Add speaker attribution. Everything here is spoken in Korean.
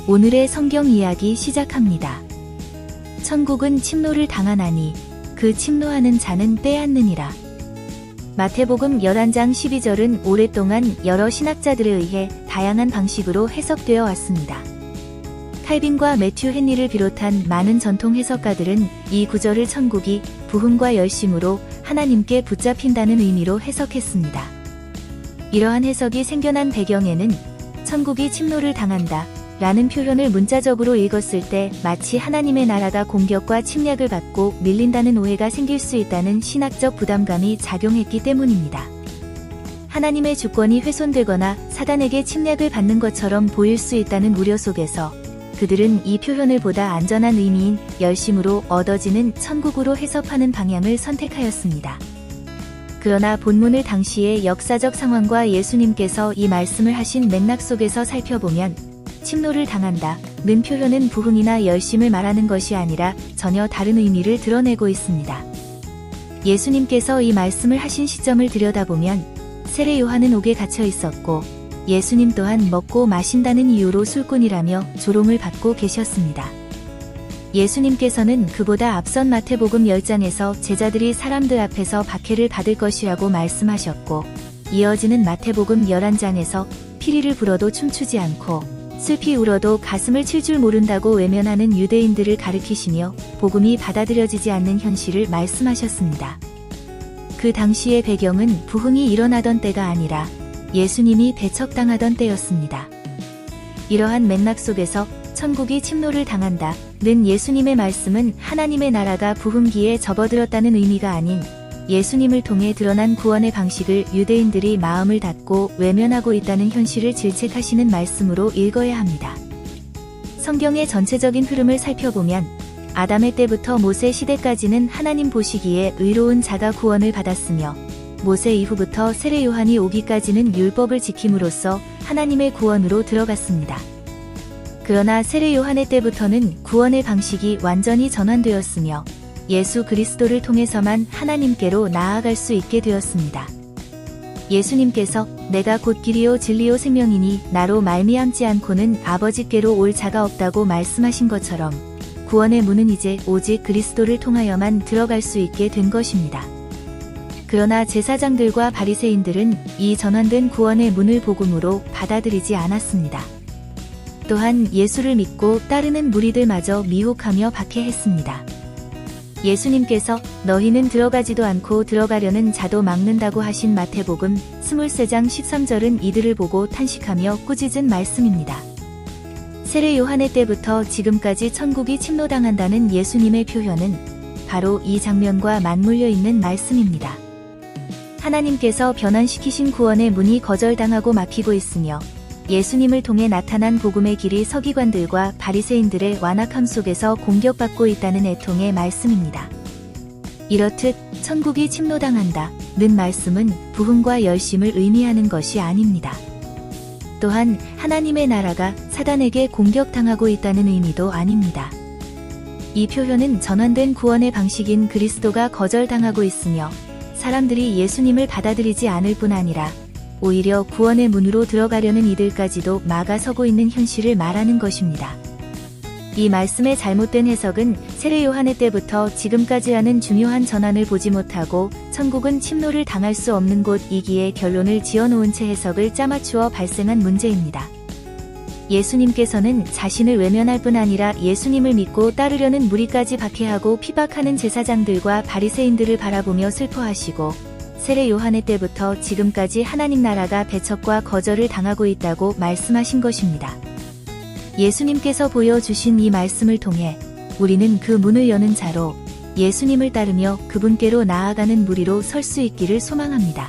Speaker 1: 오늘의 성경 이야기 시작합니다. 천국은 침노를 당하나니 그 침노하는 자는 빼앗느니라. 마태복음 11장 12절은 오랫동안 여러 신학자들에 의해 다양한 방식으로 해석되어 왔습니다. 칼빈과 매튜 헨리를 비롯한 많은 전통 해석가들은 이 구절을 천국이 부흥과 열심으로 하나님께 붙잡힌다는 의미로 해석했습니다. 이러한 해석이 생겨난 배경에는 천국이 침노를 당한다 라는 표현을 문자적으로 읽었을 때 마치 하나님의 나라가 공격과 침략을 받고 밀린다는 오해가 생길 수 있다는 신학적 부담감이 작용했기 때문입니다. 하나님의 주권이 훼손되거나 사단에게 침략을 받는 것처럼 보일 수 있다는 우려 속에서 그들은 이 표현을 보다 안전한 의미인 열심으로 얻어지는 천국으로 해석하는 방향을 선택하였습니다. 그러나 본문을 당시의 역사적 상황과 예수님께서 이 말씀을 하신 맥락 속에서 살펴보면 침노를 당한다는 표현은 부흥이나 열심을 말하는 것이 아니라 전혀 다른 의미를 드러내고 있습니다. 예수님께서 이 말씀을 하신 시점을 들여다보면 세례 요한은 옥에 갇혀 있었고 예수님 또한 먹고 마신다는 이유로 술꾼이라며 조롱을 받고 계셨습니다. 예수님께서는 그보다 앞선 마태복음 10장에서 제자들이 사람들 앞에서 박해를 받을 것이라고 말씀하셨고 이어지는 마태복음 11장에서 피리를 불어도 춤추지 않고 슬피 울어도 가슴을 칠 줄 모른다고 외면하는 유대인들을 가리키시며 복음이 받아들여지지 않는 현실을 말씀하셨습니다. 그 당시의 배경은 부흥이 일어나던 때가 아니라 예수님이 배척당하던 때였습니다. 이러한 맥락 속에서 천국이 침노를 당한다는 예수님의 말씀은 하나님의 나라가 부흥기에 접어들었다는 의미가 아닌 예수님을 통해 드러난 구원의 방식을 유대인들이 마음을 닫고 외면하고 있다는 현실을 질책하시는 말씀으로 읽어야 합니다. 성경의 전체적인 흐름을 살펴보면 아담의 때부터 모세 시대까지는 하나님 보시기에 의로운 자가 구원을 받았으며 모세 이후부터 세례 요한이 오기까지는 율법을 지킴으로써 하나님의 구원으로 들어갔습니다. 그러나 세례 요한의 때부터는 구원의 방식이 완전히 전환되었으며 예수 그리스도를 통해서만 하나님께로 나아갈 수 있게 되었습니다. 예수님께서 내가 곧 길이요 진리요 생명이니 나로 말미암지 않고는 아버지께로 올 자가 없다고 말씀하신 것처럼 구원의 문은 이제 오직 그리스도를 통하여만 들어갈 수 있게 된 것입니다. 그러나 제사장들과 바리새인들은 이 전환된 구원의 문을 복음으로 받아들이지 않았습니다. 또한 예수를 믿고 따르는 무리들마저 미혹하며 박해했습니다. 예수님께서 너희는 들어가지도 않고 들어가려는 자도 막는다고 하신 마태복음 23장 13절은 이들을 보고 탄식하며 꾸짖은 말씀입니다. 세례 요한의 때부터 지금까지 천국이 침노당한다는 예수님의 표현은 바로 이 장면과 맞물려 있는 말씀입니다. 하나님께서 변환시키신 구원의 문이 거절당하고 막히고 있으며 예수님을 통해 나타난 복음의 길이 서기관들과 바리새인들의 완악함 속에서 공격받고 있다는 애통의 말씀입니다. 이렇듯 천국이 침노당한다는 말씀은 부흥과 열심을 의미하는 것이 아닙니다. 또한 하나님의 나라가 사단에게 공격당하고 있다는 의미도 아닙니다. 이 표현은 전환된 구원의 방식인 그리스도가 거절당하고 있으며 사람들이 예수님을 받아들이지 않을 뿐 아니라 오히려 구원의 문으로 들어가려는 이들까지도 막아서고 있는 현실을 말하는 것입니다. 이 말씀의 잘못된 해석은 세례 요한의 때부터 지금까지라는 중요한 전환을 보지 못하고 천국은 침노를 당할 수 없는 곳이기에 결론을 지어놓은 채 해석을 짜맞추어 발생한 문제입니다. 예수님께서는 자신을 외면할 뿐 아니라 예수님을 믿고 따르려는 무리까지 박해하고 피박하는 제사장들과 바리새인들을 바라보며 슬퍼하시고 세례 요한의 때부터 지금까지 하나님 나라가 배척과 거절을 당하고 있다고 말씀하신 것입니다. 예수님께서 보여주신 이 말씀을 통해 우리는 그 문을 여는 자로 예수님을 따르며 그분께로 나아가는 무리로 설 수 있기를 소망합니다.